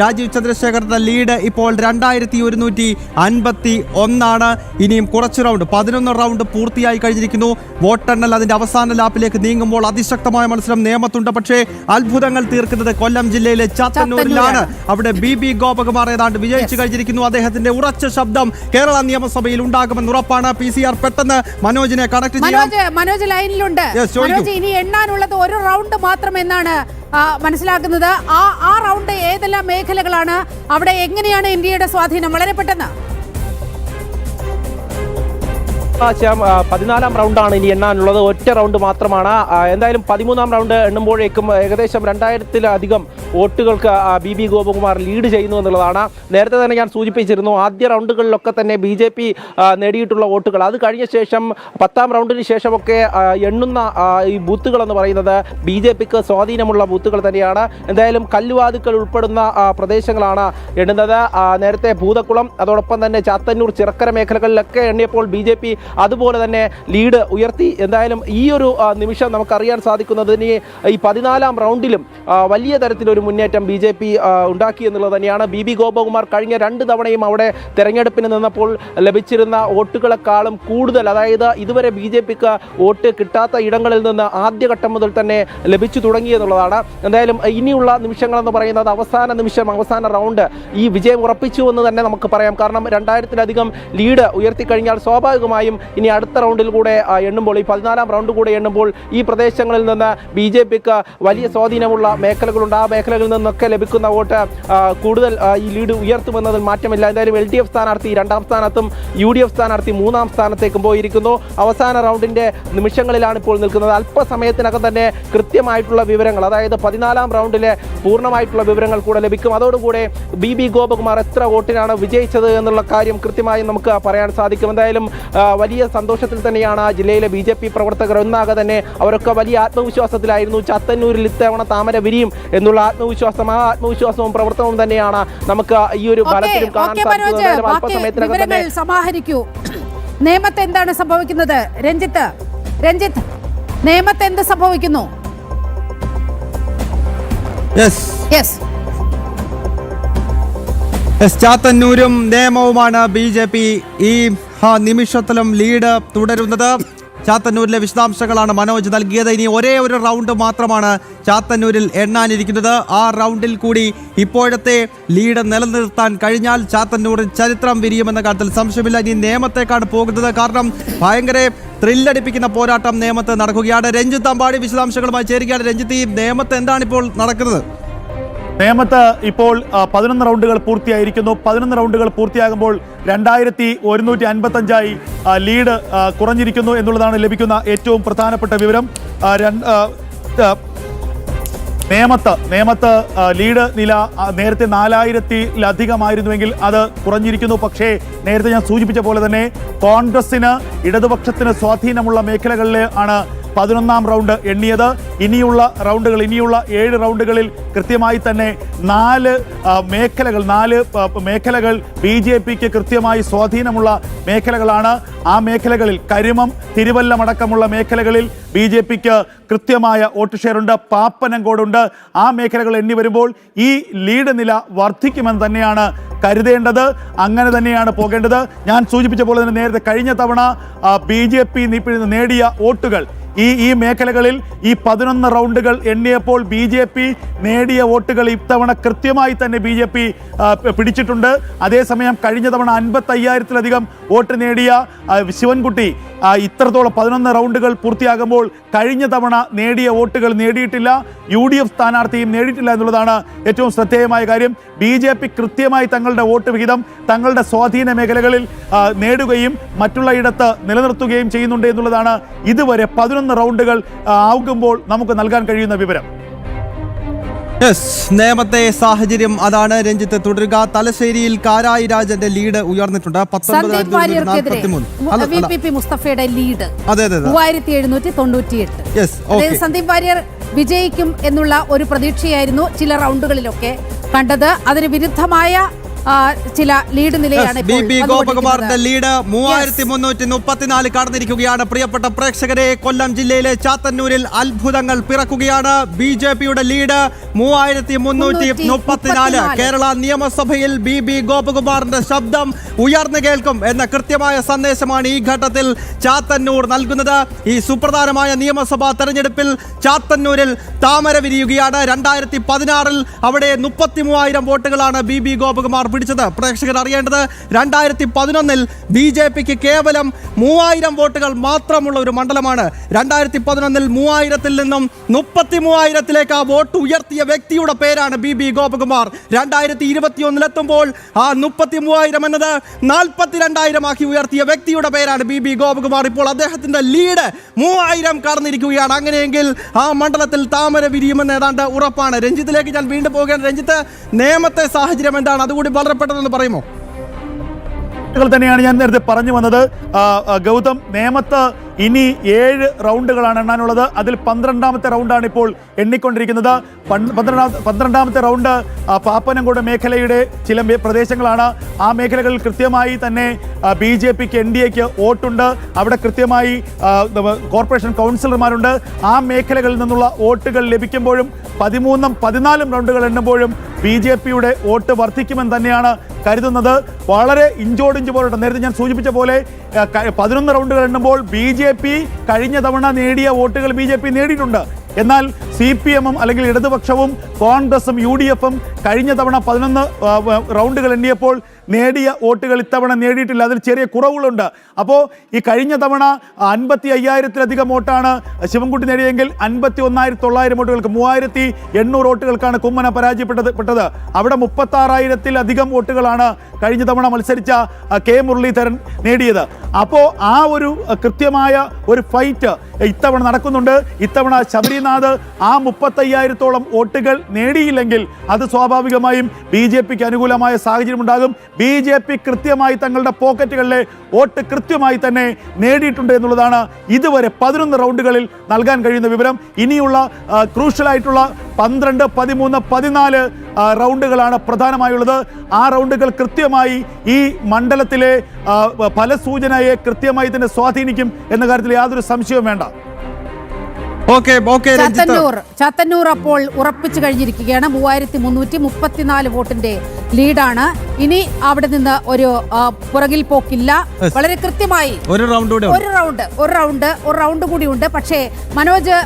Rajeev ചന്ദ്രശേഖറിന്റെ lead ഇപ്പോൾ 2151. ഇനിയും കുറച്ച് റൗണ്ട് 11 റൗണ്ട് പൂർത്തിയായി കഴിഞ്ഞിരിക്കുന്നു. വോട്ടെണ്ണൽ അതിന്റെ അവസാന ലാപ്പിലേക്ക് നീങ്ങുമ്പോൾ അതിശക്തമായ മത്സരം നേമത്തുണ്ട്. പക്ഷേ അത്ഭുതങ്ങൾ തീർക്കുന്നത് കൊല്ലം ജില്ലയിലെ ചാത്തന്നൂരിലാണ്. അവിടെ ബി ഗോപകുമാർ ഏതാണ്ട് വിജയിച്ചു കഴിഞ്ഞിരിക്കുന്നു. അദ്ദേഹത്തിന്റെ ഉറച്ച ശബ്ദം കേരള നിയമസഭയിൽ ഉണ്ടാകുമെന്ന് ഉറപ്പാണ്. PCR പെട്ടെന്ന് മനോജിനെ കണക്ട് ചെയ്യാം. മനോജ് ലൈനിലുണ്ട്. ഇനി എണ്ണാനുള്ളത് ഒരു റൗണ്ട് മാത്രമെന്നാണ് മനസ്സിലാക്കുന്നത്. ആ റൗണ്ട് ഏതെല്ലാം മേഖലകളാണ്, അവിടെ എങ്ങനെയാണ് ഇന്ത്യയുടെ സ്വാധീനം? വളരെ പെട്ടെന്ന്. 14ാം റൗണ്ടാണ് ഇനി എണ്ണാനുള്ളത്. ഒറ്റ റൗണ്ട് മാത്രമാണ്. എന്തായാലും 13ാം റൗണ്ട് എണ്ണുമ്പോഴേക്കും ഏകദേശം 2000-ലധികം വോട്ടുകൾക്ക് BB ഗോപകുമാർ ലീഡ് ചെയ്യുന്നു എന്നുള്ളതാണ്. നേരത്തെ തന്നെ ഞാൻ സൂചിപ്പിച്ചിരുന്നു, ആദ്യ റൗണ്ടുകളിലൊക്കെ തന്നെ BJP നേടിയിട്ടുള്ള വോട്ടുകൾ, അത് കഴിഞ്ഞ ശേഷം 10ാം റൗണ്ടിന് ശേഷമൊക്കെ എണ്ണുന്ന ഈ ബൂത്തുകളെന്ന് പറയുന്നത് BJPക്ക് സ്വാധീനമുള്ള ബൂത്തുകൾ തന്നെയാണ്. എന്തായാലും കല്ലുവാതുക്കൾ ഉൾപ്പെടുന്ന പ്രദേശങ്ങളാണ് എണ്ണുന്നത്. നേരത്തെ ഭൂതക്കുളം, അതോടൊപ്പം തന്നെ ചാത്തന്നൂർ, ചിറക്കര മേഖലകളിലൊക്കെ എണ്ണിയപ്പോൾ BJP അതുപോലെ തന്നെ ലീഡ് ഉയർത്തി. എന്തായാലും ഈ ഒരു നിമിഷം നമുക്കറിയാൻ സാധിക്കുന്നതിന് ഈ 14ാം റൗണ്ടിലും വലിയ തരത്തിലൊരു മുന്നേറ്റം BJP ഉണ്ടാക്കി എന്നുള്ളത് തന്നെയാണ്. BB ഗോപകുമാർ കഴിഞ്ഞ 2 തവണയും അവിടെ തെരഞ്ഞെടുപ്പിന് നിന്നപ്പോൾ ലഭിച്ചിരുന്ന വോട്ടുകളെക്കാളും കൂടുതൽ, അതായത് ഇതുവരെ BJPക്ക് വോട്ട് കിട്ടാത്ത ഇടങ്ങളിൽ നിന്ന് ആദ്യഘട്ടം മുതൽ തന്നെ ലഭിച്ചു തുടങ്ങി എന്നുള്ളതാണ്. എന്തായാലും ഇനിയുള്ള നിമിഷങ്ങളെന്ന് പറയുന്നത് അവസാന നിമിഷം, അവസാന റൗണ്ട് ഈ വിജയം ഉറപ്പിച്ചു എന്ന് തന്നെ നമുക്ക് പറയാം. കാരണം 2000-ലധികം ലീഡ് ഉയർത്തിക്കഴിഞ്ഞാൽ സ്വാഭാവികമായും ഇനി അടുത്ത റൗണ്ടിൽ കൂടെ എണ്ണുമ്പോൾ, ഈ 14ാം റൗണ്ട് കൂടെ എണ്ണുമ്പോൾ ഈ പ്രദേശങ്ങളിൽ നിന്ന് BJPക്ക് വലിയ സ്വാധീനമുള്ള മേഖലകളുണ്ട്. ആ മേഖലകളിൽ നിന്നൊക്കെ ലഭിക്കുന്ന വോട്ട് കൂടുതൽ ഈ ലീഡ് ഉയർത്തുമെന്നതിൽ മാറ്റമില്ല. എന്തായാലും LDF സ്ഥാനാർത്ഥി 2ാം സ്ഥാനത്തും UDF സ്ഥാനാർത്ഥി 3ാം സ്ഥാനത്തേക്കും പോയിരിക്കുന്നു. അവസാന റൗണ്ടിന്റെ നിമിഷങ്ങളിലാണ് ഇപ്പോൾ നിൽക്കുന്നത്. അല്പസമയത്തിനകം തന്നെ കൃത്യമായിട്ടുള്ള വിവരങ്ങൾ, അതായത് 14ാം റൗണ്ടിലെ പൂർണ്ണമായിട്ടുള്ള വിവരങ്ങൾ കൂടെ ലഭിക്കും. അതോടുകൂടെ BB ഗോപകുമാർ എത്ര വോട്ടിനാണ് വിജയിച്ചത് എന്നുള്ള കാര്യം കൃത്യമായി നമുക്ക് പറയാൻ സാധിക്കും. എന്തായാലും വലിയ സന്തോഷത്തിൽ തന്നെയാണ് ജില്ലയിലെ BJP പ്രവർത്തകർ ഒന്നാകെ തന്നെ. അവരൊക്കെ വലിയ ആത്മവിശ്വാസത്തിലായിരുന്നു. ചാത്തന്നൂരിൽ ഇത്തവണ താമര വിരിയും എന്നുള്ള ആത്മവിശ്വാസം, ആ ആത്മവിശ്വാസവും പ്രവർത്തനവും തന്നെയാണ് നമുക്ക് ഈ ഒരു ഫലത്തിലും കാണാൻ സാധിക്കുന്നത്. അല്പസമയത്തിനകം തന്നെ സമാഹരിക്കൂ. നേമത്ത് എന്താണ് സംഭവിക്കുന്നത്? രഞ്ജിത്ത്, നേമത്ത് എന്ത് സംഭവിക്കുന്നു? ചാത്തന്നൂരും നേമവുമാണ് BJP ഈ നിമിഷത്തിലും ലീഡ് തുടരുന്നത്. ചാത്തന്നൂരിലെ വിശദാംശങ്ങളാണ് മനോജ് നൽകിയത്. ഇനി ഒരേ ഒരു റൗണ്ട് മാത്രമാണ് ചാത്തന്നൂരിൽ എണ്ണാനിരിക്കുന്നത്. ആ റൗണ്ടിൽ കൂടി ഇപ്പോഴത്തെ ലീഡ് നിലനിർത്താൻ കഴിഞ്ഞാൽ ചാത്തന്നൂരിൽ ചരിത്രം വിരിയുമെന്ന കാര്യത്തിൽ സംശയമില്ല. ഇനി നേമത്തേക്കാണ് പോകുന്നത്. കാരണം ഭയങ്കര ത്രില്ലടിപ്പിക്കുന്ന പോരാട്ടം നേമത്ത് നടക്കുകയാണ്. രഞ്ജിത്ത് അമ്പാടി വിശദാംശങ്ങളുമായി ചേരുകയാണ്. രഞ്ജിത്ത്, ഈ നേമത്ത് എന്താണ് ഇപ്പോൾ നടക്കുന്നത്? നേമത്ത് ഇപ്പോൾ 11 റൗണ്ടുകൾ പൂർത്തിയായിരിക്കുന്നു. 11 റൗണ്ടുകൾ പൂർത്തിയാകുമ്പോൾ 2155 ലീഡ് കുറഞ്ഞിരിക്കുന്നു എന്നുള്ളതാണ് ലഭിക്കുന്ന ഏറ്റവും പ്രധാനപ്പെട്ട വിവരം. നേമത്ത് ലീഡ് നില നേരത്തെ 4000-ലധികമായിരുന്നുവെങ്കിൽ അത് കുറഞ്ഞിരിക്കുന്നു. പക്ഷേ നേരത്തെ ഞാൻ സൂചിപ്പിച്ച പോലെ തന്നെ കോൺഗ്രസിന്, ഇടതുപക്ഷത്തിന് സ്വാധീനമുള്ള മേഖലകളിൽ ആണ് 11ാം റൗണ്ട് എണ്ണിയത്. ഇനിയുള്ള 7 റൗണ്ടുകളിൽ കൃത്യമായി തന്നെ 4 മേഖലകൾ BJPക്ക് കൃത്യമായി സ്വാധീനമുള്ള മേഖലകളാണ്. ആ മേഖലകളിൽ കരിമം, തിരുവല്ലം അടക്കമുള്ള മേഖലകളിൽ BJPക്ക് കൃത്യമായ വോട്ട് ഷെയറുണ്ട്. പാപ്പനംകോടുണ്ട്. ആ മേഖലകൾ എണ്ണി വരുമ്പോൾ ഈ ലീഡ് നില വർദ്ധിക്കുമെന്ന് തന്നെയാണ് കരുതേണ്ടത്. അങ്ങനെ തന്നെയാണ് പോകേണ്ടത്. ഞാൻ സൂചിപ്പിച്ച പോലെ തന്നെ നേരത്തെ കഴിഞ്ഞ തവണ BJP നേടിയ വോട്ടുകൾ ഈ മേഖലകളിൽ ഈ 11 റൗണ്ടുകൾ എണ്ണിയപ്പോൾ BJP നേടിയ വോട്ടുകൾ ഇത്തവണ കൃത്യമായി തന്നെ BJP പിടിച്ചിട്ടുണ്ട്. അതേസമയം കഴിഞ്ഞ തവണ 55,000-ലധികം വോട്ട് നേടിയ ശിവൻകുട്ടി ഇത്രത്തോളം 11 റൗണ്ടുകൾ പൂർത്തിയാകുമ്പോൾ കഴിഞ്ഞ തവണ നേടിയ വോട്ടുകൾ നേടിയിട്ടില്ല. UDF സ്ഥാനാർത്ഥിയും നേടിയിട്ടില്ല എന്നുള്ളതാണ് ഏറ്റവും ശ്രദ്ധേയമായ കാര്യം. BJP കൃത്യമായി തങ്ങളുടെ വോട്ട് വിഹിതം തങ്ങളുടെ സ്വാധീന മേഖലകളിൽ നേടുകയും മറ്റുള്ള ഇടത്ത് നിലനിർത്തുകയും ചെയ്യുന്നുണ്ട് എന്നുള്ളതാണ് ഇതുവരെ 11 റൗണ്ടുകൾ ആകുമ്പോൾ നമുക്ക് നൽകാൻ കഴിയുന്ന വിവരം. നേമത്തെ സാഹചര്യം അതാണ്. രഞ്ജിത്ത് തുടരുക. തലശ്ശേരിയിൽ കാരായി രാജന്റെ ലീഡ് ഉയർന്നിട്ടുണ്ട്. മുസ്തഫയുടെ ലീഡ് 3798. സന്ദീപ് വാര്യർ വിജയിക്കും എന്നുള്ള ഒരു പ്രതീക്ഷയായിരുന്നു ചില റൗണ്ടുകളിലൊക്കെ കണ്ടത്. അതിന് വിരുദ്ധമായ ചില ലീഡ് നിലയാണ് ബി ഗോപകുമാറിന്റെ ലീഡ് 3334 കടന്നിരിക്കുകയാണ്. പ്രിയപ്പെട്ട പ്രേക്ഷകരെ, കൊല്ലം ജില്ലയിലെ ചാത്തന്നൂരിൽ അത്ഭുതങ്ങൾ പിറക്കുകയാണ്. BJPയുടെ ലീഡ് 3334. കേരള നിയമസഭയിൽ ബി ഗോപകുമാറിന്റെ ശബ്ദം ഉയർന്നു കേൾക്കും എന്ന കൃത്യമായ സന്ദേശമാണ് ഈ ഘട്ടത്തിൽ ചാത്തന്നൂർ നൽകുന്നത്. ഈ സുപ്രധാനമായ നിയമസഭാ തെരഞ്ഞെടുപ്പിൽ ചാത്തന്നൂരിൽ താമര വിരിയുകയാണ്. 2016 അവിടെ 33,000 വോട്ടുകളാണ് ബി ഗോപകുമാർ പിടിച്ചത്. പ്രേക്ഷകർ അറിയേണ്ടത് 2011 BJPക്ക് കേവലം 3000 വോട്ടുകൾ മാത്രമുള്ള ഒരു മണ്ഡലമാണ്. 2011 3000-ൽ നിന്നും 33,000-ലേക്ക് ആ വോട്ട് ഉയർത്തിയ വ്യക്തിയുടെ പേരാണ് ബി ഗോപകുമാർ. 2021 എത്തുമ്പോൾ ആ 33,000 എന്നത് 42,000 ആക്കി ഉയർത്തിയ വ്യക്തിയുടെ പേരാണ് ബി ഗോപകുമാർ. ഇപ്പോൾ അദ്ദേഹത്തിന്റെ ലീഡ് 3000 കടന്നിരിക്കുകയാണ്. അങ്ങനെയെങ്കിൽ ആ മണ്ഡലത്തിൽ താമര വിരിയുമെന്ന് ഏതാണ്ട് ഉറപ്പാണ്. രഞ്ജിത്തിലേക്ക് ഞാൻ വീണ്ടും പോകുകയാണ്. രഞ്ജിത്ത്, നേമത്തെ സാഹചര്യം എന്താണ്? അതുകൂടി വളരെ പെട്ടെന്ന് പറയുമോ? തന്നെയാണ് ഞാൻ നേരത്തെ പറഞ്ഞു വന്നത്. ഗൗതം, നേമത്ത് ഇനി 7 റൗണ്ടുകളാണ് എണ്ണാനുള്ളത്. അതിൽ 12ാമത്തെ റൗണ്ടാണ് ഇപ്പോൾ എണ്ണിക്കൊണ്ടിരിക്കുന്നത്. 12ാമത്തെ റൗണ്ട് പാപ്പനംകോട് മേഖലയുടെ ചില പ്രദേശങ്ങളാണ്. ആ മേഖലകളിൽ കൃത്യമായി തന്നെ BJPക്ക് NDAക്ക് വോട്ടുണ്ട്. അവിടെ കൃത്യമായി കോർപ്പറേഷൻ കൗൺസിലർമാരുണ്ട്. ആ മേഖലകളിൽ നിന്നുള്ള വോട്ടുകൾ ലഭിക്കുമ്പോഴും 13ഉം 14ഉം റൗണ്ടുകൾ എണ്ണുമ്പോഴും BJPയുടെ വോട്ട് വർദ്ധിക്കുമെന്ന് തന്നെയാണ് കരുതുന്നത്. വളരെ ഇഞ്ചോടിഞ്ച് പോരാട്ടം. നേരത്തെ ഞാൻ സൂചിപ്പിച്ച പോലെ 11 റൗണ്ടുകൾ എണ്ണുമ്പോൾ BJP കഴിഞ്ഞ തവണ നേടിയ വോട്ടുകൾ BJP നേടിയിട്ടുണ്ട്. എന്നാൽ CPM-ഉം അല്ലെങ്കിൽ ഇടതുപക്ഷവും കോൺഗ്രസും UDF-ഉം കഴിഞ്ഞ തവണ 11 റൗണ്ടുകൾ എണ്ണിയപ്പോൾ നേടിയ വോട്ടുകൾ ഇത്തവണ നേടിയിട്ടില്ല. അതിൽ ചെറിയ കുറവുകളുണ്ട്. അപ്പോൾ ഈ കഴിഞ്ഞ തവണ 55,000-ലധികം വോട്ടാണ് ശിവൻകുട്ടി നേടിയെങ്കിൽ 51,900 വോട്ടുകൾക്ക് 3,800 വോട്ടുകൾക്കാണ് കുമ്മന പരാജയപ്പെട്ടത്. അവിടെ 36,000-ലധികം വോട്ടുകളാണ് കഴിഞ്ഞ തവണ മത്സരിച്ച കെ മുരളീധരൻ നേടിയത്. അപ്പോൾ ആ ഒരു കൃത്യമായ ഒരു ഫൈറ്റ് ഇത്തവണ നടക്കുന്നുണ്ട്. ഇത്തവണ ശബരിനാഥ് ആ 35,000-ഓളം വോട്ടുകൾ നേടിയില്ലെങ്കിൽ അത് സ്വാഭാവികമായും BJPക്ക് അനുകൂലമായ സാഹചര്യം ഉണ്ടാകും. BJP കൃത്യമായി തങ്ങളുടെ പോക്കറ്റുകളിലെ വോട്ട് കൃത്യമായി തന്നെ നേടിയിട്ടുണ്ട് എന്നുള്ളതാണ് ഇതുവരെ 11 റൗണ്ടുകളിൽ നൽകാൻ കഴിയുന്ന വിവരം. ഇനിയുള്ള ക്രൂഷ്യലായിട്ടുള്ള 12, 13, 14 റൗണ്ടുകളാണ് പ്രധാനമായുള്ളത്. ആ റൗണ്ടുകൾ കൃത്യമായി ഈ മണ്ഡലത്തിലെ ഫലസൂചനയെ കൃത്യമായി തന്നെ സ്വാധീനിക്കും എന്ന കാര്യത്തിൽ യാതൊരു സംശയവും വേണ്ട. ചാത്തന്നൂർ അപ്പോൾ ഉറപ്പിച്ചു കഴിഞ്ഞിരിക്കുകയാണ്. 3,334 വോട്ടിന്റെ ലീഡാണ്. ഇനി അവിടെ നിന്ന് ഒരു പുറകിൽ പോക്കില്ല. വളരെ കൃത്യമായി ഒരു റൗണ്ട് കൂടിയുണ്ട്. പക്ഷേ മനോജ്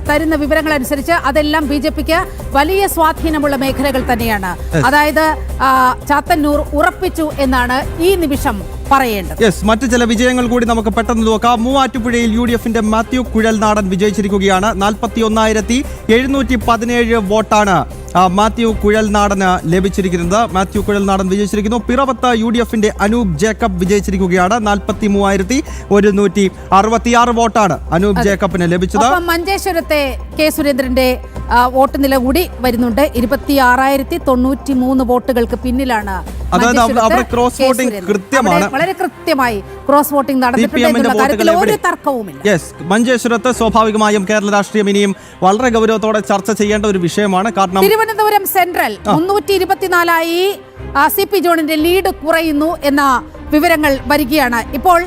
തരുന്ന വിവരങ്ങൾ അനുസരിച്ച് അതെല്ലാം BJPക്ക് വലിയ സ്വാധീനമുള്ള മേഖലകൾ തന്നെയാണ്. അതായത് ചാത്തന്നൂർ ഉറപ്പിച്ചു എന്നാണ് ഈ നിമിഷം പറയേണ്ടത്. മറ്റു ചില വിജയങ്ങൾ കൂടി നമുക്ക് പെട്ടെന്ന് നോക്കാം. മൂവാറ്റുപുഴയിൽ UDFന്റെ മാത്യു കുഴൽനാടൻ വിജയിച്ചിരിക്കുകയാണ്. 41,717 വോട്ടാണ് മാത്യു കുഴൽനാടന് ലഭിച്ചിരിക്കുന്നത്. മാത്യു കുഴൽനാടൻ വിജയിച്ചിരിക്കുന്നു. പിറവത്ത് UDFന്റെ അനൂപ് ജേക്കബ് വിജയിച്ചിരിക്കുകയാണ്. 43,166 വോട്ടാണ് അനൂപ് ജേക്കബിന് ലഭിച്ചത്. മഞ്ചേശ്വരത്തെ കെ സുരേന്ദ്രന്റെ വോട്ട് നില കൂടി വരുന്നുണ്ട്. 26,093 വോട്ടുകൾക്ക് പിന്നിലാണ്. അതായത് ക്രോസ് വോട്ടിംഗ് കൃത്യമാണ്. വളരെ കൃത്യമായി ക്രോസ് വോട്ടിംഗ് നടന്നിട്ടുണ്ട്. ഒരു തർക്കവുമില്ല. മഞ്ചേശ്വരത്ത് സ്വാഭാവികമായും കേരള രാഷ്ട്രീയം ഇനിയും വളരെ ഗൗരവത്തോടെ ചർച്ച ചെയ്യേണ്ട ഒരു വിഷയമാണ്. കാരണം തിരുവനന്തപുരം സെൻട്രൽ 324 CP ജോണിന്റെ ലീഡ് കുറയുന്നു എന്ന വിവരങ്ങൾ വരികയാണ്. ഇപ്പോൾ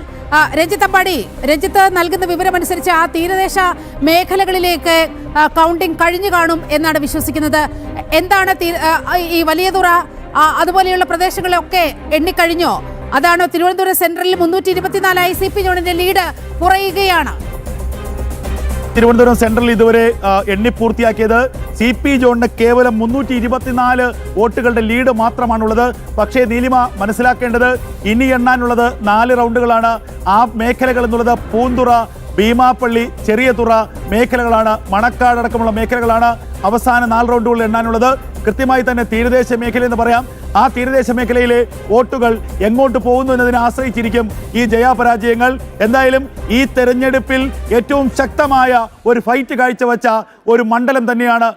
രഞ്ജിത്ത് നൽകുന്ന വിവരമനുസരിച്ച് ആ തീരദേശ മേഖലകളിലേക്ക് കൗണ്ടിംഗ് കഴിഞ്ഞു കാണും എന്നാണ് വിശ്വസിക്കുന്നത്. എന്താണ് ഈ വലിയതുറ അതുപോലെയുള്ള പ്രദേശങ്ങളൊക്കെ എണ്ണിക്കഴിഞ്ഞോ? അതാണോ തിരുവനന്തപുരം സെൻട്രലിൽ 324 CP ജോണിന്റെ ലീഡ് കുറയുകയാണ്? തിരുവനന്തപുരം സെൻട്രൽ ഇതുവരെ എണ്ണി പൂർത്തിയാക്കിയത് CP ജോണിന് കേവലം 324 വോട്ടുകളുടെ ലീഡ് മാത്രമാണുള്ളത്. പക്ഷേ നീലിമ മനസ്സിലാക്കേണ്ടത് ഇനി എണ്ണാനുള്ളത് 4 റൗണ്ടുകളാണ്. ആ മേഖലകൾ എന്നുള്ളത് പൂന്തുറ, ഭീമാപ്പള്ളി, ചെറിയതുറ മേഖലകളാണ്. മണക്കാട് അടക്കമുള്ള മേഖലകളാണ് അവസാന 4 റൗണ്ടുകളിൽ എണ്ണാനുള്ളത്. കൃത്യമായി തന്നെ തീരദേശ മേഖല എന്ന് പറയാം. ആ തീരദേശ മേഖലയിലെ വോട്ടുകൾ എങ്ങോട്ട് പോകുന്നു എന്നതിനെ ആശ്രയിച്ചിരിക്കും ഈ ജയാപരാജയങ്ങൾ. എന്തായാലും ഈ തെരഞ്ഞെടുപ്പിൽ ഏറ്റവും ശക്തമായ ഒരു ഫൈറ്റ് കാഴ്ചവെച്ച ഒരു മണ്ഡലം തന്നെയാണ്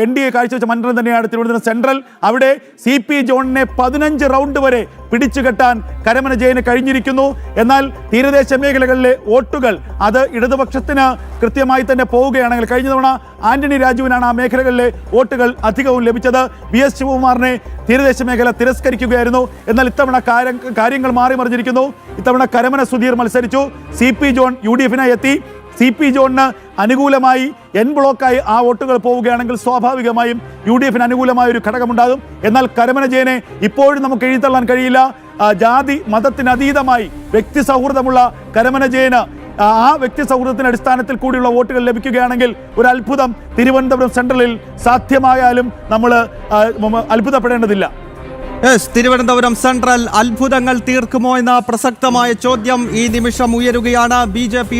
NDA കാഴ്ചവെച്ച മണ്ഡലം തന്നെയാണ് തിരുവനന്തപുരം സെൻട്രൽ. അവിടെ CP ജോണിനെ 15 റൗണ്ട് വരെ പിടിച്ചുകെട്ടാൻ കരമന ജയന് കഴിഞ്ഞിരിക്കുന്നു. എന്നാൽ തീരദേശ മേഖലകളിലെ വോട്ടുകൾ അത് ഇടതുപക്ഷത്തിന് കൃത്യമായി തന്നെ പോവുകയാണെങ്കിൽ കഴിഞ്ഞ തവണ ആന്റണി രാജുവിനാണ് ആ മേഖല മേഖലകളിലെ വോട്ടുകൾ അധികവും ലഭിച്ചത്. VS ശിവകുമാറിനെ തീരദേശ മേഖല തിരസ്കരിക്കുകയായിരുന്നു. എന്നാൽ ഇത്തവണ കാര്യങ്ങൾ മാറി മറിഞ്ഞിരിക്കുന്നു. ഇത്തവണ കരമന സുധീർ മത്സരിച്ചു. CP ജോൺ UDF-നായി എത്തി. CP ജോണിന് അനുകൂലമായി N ബ്ലോക്കായി ആ വോട്ടുകൾ പോവുകയാണെങ്കിൽ സ്വാഭാവികമായും UDF-ന് അനുകൂലമായ ഒരു ഘടകമുണ്ടാകും. എന്നാൽ കരമന ജയനെ ഇപ്പോഴും നമുക്ക് എഴുതിത്തള്ളാൻ കഴിയില്ല. ജാതി മതത്തിനതീതമായി വ്യക്തി സൗഹൃദമുള്ള കരമന ജയന് ആ വ്യക്തി സൗഹൃദത്തിന്റെ അടിസ്ഥാനത്തിൽ കൂടിയുള്ള വോട്ടുകൾ ലഭിക്കുകയാണെങ്കിൽ ഒരു അത്ഭുതം തിരുവനന്തപുരം സെൻട്രലിൽ സാധ്യമായാലും നമ്മൾ അത്ഭുതപ്പെടേണ്ടതില്ല. തിരുവനന്തപുരം സെൻട്രൽ അത്ഭുതങ്ങൾ തീർക്കുമോ എന്ന പ്രസക്തമായ ചോദ്യം ഈ നിമിഷം ഉയരുകയാണ്. BJP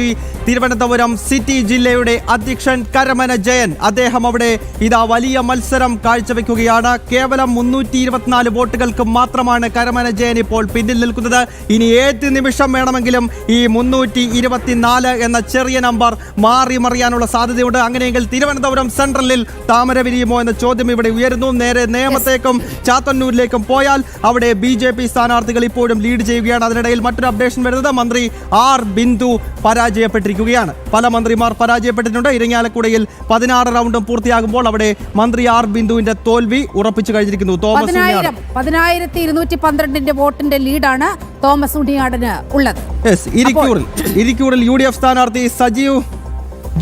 തിരുവനന്തപുരം സിറ്റി ജില്ലയുടെ അധ്യക്ഷൻ കരമന ജയൻ, അദ്ദേഹം അവിടെ ഇതാ വലിയ മത്സരം കാഴ്ചവെക്കുകയാണ്. കേവലം 324 വോട്ടുകൾക്ക് മാത്രമാണ് കരമന ജയൻ ഇപ്പോൾ പിന്നിൽ നിൽക്കുന്നത്. ഇനി ഏത് നിമിഷം വേണമെങ്കിലും ഈ 324 എന്ന ചെറിയ നമ്പർ മാറി മറിയാനുള്ള സാധ്യതയുണ്ട്. അങ്ങനെയെങ്കിൽ തിരുവനന്തപുരം സെൻട്രലിൽ താമര വിരിയുമോ എന്ന ചോദ്യം ഇവിടെ ഉയരുന്നു. നേരെ നേമത്തേക്കും ചാത്തന്നൂരിലേക്കും പോയാൽ അവിടെ BJP സ്ഥാനാർത്ഥികൾ ഇപ്പോഴും ലീഡ് ചെയ്യുകയാണ്. അതിനിടയിൽ മറ്റൊരു അപ്ഡേഷൻ വരുന്നത് മന്ത്രി R ബിന്ദു പരാജയപ്പെട്ടിരിക്കുകയാണ്. പല മന്ത്രിമാർ പരാജയപ്പെട്ടിട്ടുണ്ട്. ഇരിങ്ങാലക്കുടയിൽ 16 റൗണ്ടും പൂർത്തിയാകുമ്പോൾ അവിടെ മന്ത്രി R ബിന്ദുവിന്റെ തോൽവി ഉറപ്പിച്ചു കഴിഞ്ഞിരിക്കുന്നു. 10,212 വോട്ടിന്റെ ലീഡാണ് തോമസ് ഉണ്ണിയാടന് ഉള്ളത്. ഇരിക്കൂറിൽ UDF സ്ഥാനാർത്ഥി സജീവ്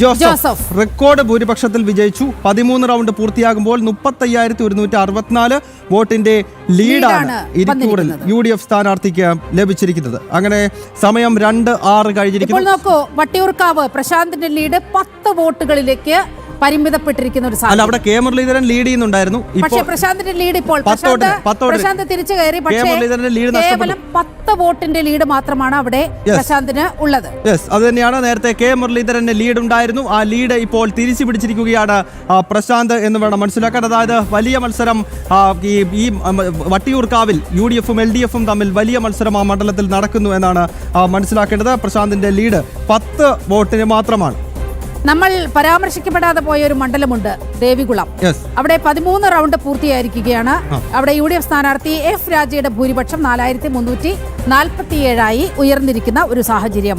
ജോസഫ് റെക്കോർഡ് ഭൂരിപക്ഷത്തിൽ വിജയിച്ചു. 13 റൗണ്ട് പൂർത്തിയാകുമ്പോൾ 35,164 വോട്ടിന്റെ ലീഡാണ് ഇരിക്കൂറിൽ UDF സ്ഥാനാർത്ഥിക്ക് ലഭിച്ചിരിക്കുന്നത്. അങ്ങനെ സമയം 2:06 കഴിഞ്ഞിരിക്കുന്നു. ഇപ്പോൾ നോക്കൂ, വട്ടിയൂർക്കാവ് പ്രശാന്തിന്റെ ലീഡ് 10 വോട്ടുകളിലേക്ക് പരിമിതപ്പെട്ടിരിക്കുന്ന ഒരു സാഹചര്യം. അവിടെ കെ മുരളീധരൻ ലീഡ് ചെയ്യുന്നുണ്ടായിരുന്നു. പക്ഷേ പ്രശാന്തിന്റെ ലീഡ് ഇപ്പോൾ പ്രശാന്ത് തിരിച്ചു കയറി. പക്ഷേ കേവലം 10 വോട്ടിന്റെ ലീഡ് മാത്രമാണ് അവിടെ പ്രശാന്തിന് ഉള്ളത്. അത് തന്നെയാണ്. നേരത്തെ കെ മുരളീധരന് ലീഡ് ഉണ്ടായിരുന്നു. ആ ലീഡ് ഇപ്പോൾ തിരിച്ചു പിടിച്ചിരിക്കുകയാണ് പ്രശാന്ത് എന്ന് വേണം മനസ്സിലാക്കാൻ. അതായത് വലിയ മത്സരം ഈ വട്ടിയൂർക്കാവിൽ UDF-ഉം LDF-ഉം തമ്മിൽ വലിയ മത്സരം ആ മണ്ഡലത്തിൽ നടക്കുന്നു എന്നാണ് മനസ്സിലാക്കേണ്ടത്. പ്രശാന്തിന്റെ ലീഡ് 10 വോട്ടിന് മാത്രമാണ്. നമ്മൾ പരാമർശിക്കപ്പെടാതെ പോയ ഒരു മണ്ഡലമുണ്ട്, ദേവികുളം. അവിടെ 13 റൗണ്ട് പൂർത്തിയായിരിക്കുകയാണ്. അവിടെ UDF സ്ഥാനാർത്ഥി F രാജയുടെ ഭൂരിപക്ഷം 4,347 ഉയർന്നിരിക്കുന്ന ഒരു സാഹചര്യം.